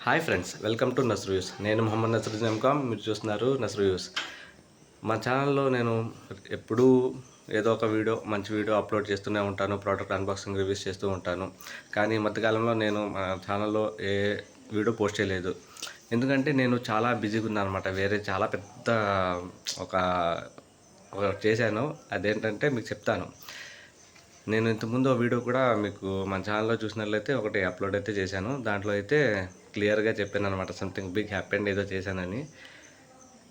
Hi friends, welcome to Nas reviews. నేను Mohammed Nasaruddin MCom. మీరు చూస్తున్నారు నస్ రివ్యూస్. మా ఛానల్లో నేను ఎప్పుడూ ఏదో ఒక మంచి వీడియో అప్లోడ్ చేస్తూనే ఉంటాను. ప్రోడక్ట్ అన్బాక్సింగ్ రివ్యూస్ చేస్తూ ఉంటాను. కానీ ఈ మధ్యకాలంలో నేను మా ఛానల్లో ఏ వీడియో పోస్ట్ చేయలేదు. ఎందుకంటే నేను చాలా బిజీగా ఉన్నాను అనమాట. వేరే చాలా పెద్ద ఒక చేశాను. అదేంటంటే మీకు చెప్తాను. నేను ఇంతకుముందు ఆ వీడియో కూడా మీకు మన ఛానల్లో చూసినట్లయితే ఒకటి అప్లోడ్ అయితే చేశాను. దాంట్లో అయితే క్లియర్గా చెప్పాను అనమాట, సంథింగ్ బిగ్ హ్యాపెండ్ ఏదో చేశానని.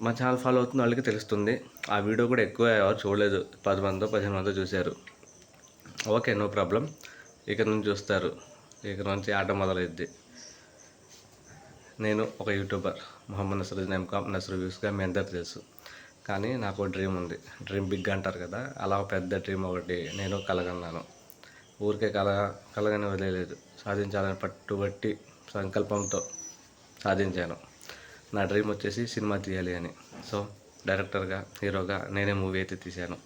మా ఛానల్ ఫాలో అవుతున్న వాళ్ళకి తెలుస్తుంది. ఆ వీడియో కూడా ఎక్కువ ఎవరు చూడలేదు, 10 మందో 15 మందో చూశారు. Okay, no problem. ఇక నుంచి చూస్తారు, ఇక నుంచి ఆట మొదలైద్ది. నేను ఒక యూట్యూబర్, మొహమ్మద్ నసరుద్దీన్ ఎంకామ్, నస్ రివ్యూస్గా మీ అందరికీ తెలుసు. కానీ నాకు డ్రీమ్ ఉంది. డ్రీమ్ బిగ్ అంటారు కదా, అలా పెద్ద డ్రీమ్ ఒకటి నేను కలగన్నాను. ఊరికే కలగని వదిలేదు, సాధించాలని పట్టుబట్టి సంకల్పంతో సాధించాను. నా డ్రీమ్ వచ్చేసి సినిమా తీయాలి అని. సో డైరెక్టర్గా, హీరోగా నేనే మూవీ అయితే తీశాను.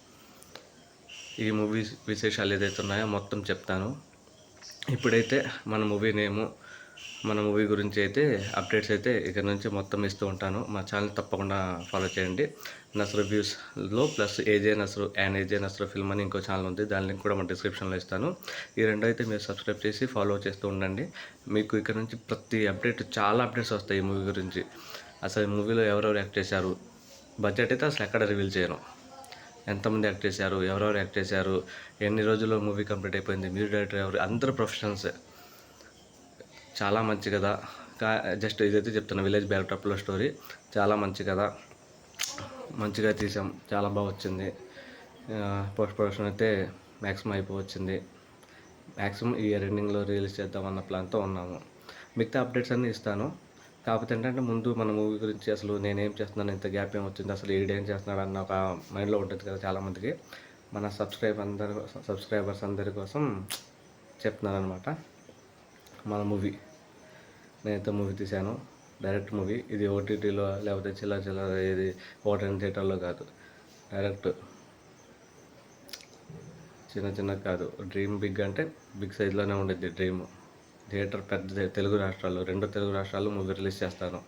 ఈ మూవీ విశేషాలు ఏదైతే ఉన్నాయో మొత్తం చెప్తాను. ఇప్పుడైతే మన మూవీ గురించి అయితే అప్డేట్స్ అయితే ఇక్కడ నుంచి మొత్తం ఇస్తూ ఉంటాను. మా ఛానల్ తప్పకుండా ఫాలో చేయండి. నస్ రివ్యూస్లో ప్లస్ ఏజే నస్రు ఫిల్మ్ అని ఇంకో ఛానల్ ఉంది. దాని లింక్ కూడా మన డిస్క్రిప్షన్లో ఇస్తాను. ఈ రెండు అయితే మీరు సబ్స్క్రైబ్ చేసి ఫాలో చేస్తూ ఉండండి. మీకు ఇక్కడ నుంచి ప్రతి అప్డేట్, చాలా అప్డేట్స్ వస్తాయి ఈ మూవీ గురించి. అసలు ఈ మూవీలో ఎవరెవరు యాక్ట్ చేశారు, బడ్జెట్ అయితే అసలు ఎక్కడ రివీల్ చేయను. ఎంతమంది యాక్ట్ చేశారు, ఎవరెవరు యాక్ట్ చేశారు, ఎన్ని రోజుల్లో మూవీ కంప్లీట్ అయిపోయింది, మీరు డైరెక్టర్ ఎవరు, అందరూ ప్రొఫెషనల్సే. చాలా మంచి కదా. జస్ట్ ఇదైతే చెప్తాను, విలేజ్ బ్యాక్డ్రాప్లో స్టోరీ. చాలా మంచి కదా, మంచిగా తీసాం, చాలా బాగా వచ్చింది. పోస్ట్ ప్రొడక్షన్ అయితే మ్యాక్సిమం అయిపోవచ్చింది. మ్యాక్సిమం ఈ ఇయర్ ఎండింగ్లో రిలీజ్ చేద్దామన్న ప్లాన్తో ఉన్నాము. మిగతా అప్డేట్స్ అన్నీ ఇస్తాను. కాకపోతే ఏంటంటే ముందు మన మూవీ గురించి, అసలు నేనేం చేస్తున్నాను, ఇంత గ్యాప్ ఏం వచ్చింది, అసలు ఈడేం చేస్తున్నాడు అన్న ఒక మైండ్లో ఉంటుంది కదా చాలామందికి. మన సబ్స్క్రైబర్స్ అందరి కోసం చెప్తున్నాను అనమాట. మన మూవీ, నేనైతే మూవీ తీశాను, డైరెక్ట్ మూవీ. ఇది ఓటీటీలో లేకపోతే చిల్లర ఇది ఓటీటీ థియేటర్లో కాదు, డైరెక్ట్ చిన్న కాదు. డ్రీమ్ బిగ్ అంటే బిగ్ సైజ్లోనే ఉండేది డ్రీమ్. థియేటర్ పెద్ద, తెలుగు రాష్ట్రాల్లో, 2 తెలుగు రాష్ట్రాల్లో మూవీ రిలీజ్ చేస్తాను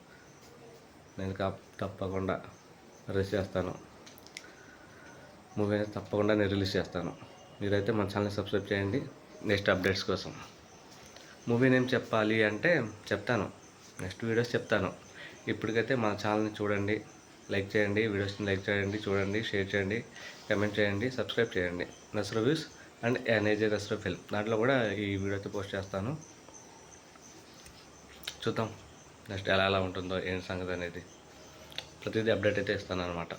నేను. తప్పకుండా రిలీజ్ చేస్తాను మూవీ, తప్పకుండా నేను రిలీజ్ చేస్తాను. మీరైతే మన ఛానల్ని సబ్స్క్రైబ్ చేయండి నెక్స్ట్ అప్డేట్స్ కోసం. మూవీ నేమ్ చెప్పాలి అంటే చెప్తాను, నెక్స్ట్ వీడియోస్ చెప్తాను. ఇప్పటికైతే మన ఛానల్ని చూడండి, లైక్ చేయండి, వీడియోస్ని లైక్ చేయండి, చూడండి, షేర్ చేయండి, కామెంట్ చేయండి, సబ్స్క్రైబ్ చేయండి. నస్ రివ్యూస్ అండ్ ఎన్ఏజే నస్రు ఫిల్మ్, దాంట్లో కూడా ఈ వీడియో అయితే పోస్ట్ చేస్తాను. చూద్దాం నెక్స్ట్ ఎలా ఉంటుందో, ఏం సంగతి అనేది ప్రతిదీ అప్డేట్ అయితే ఇస్తాను అనమాట.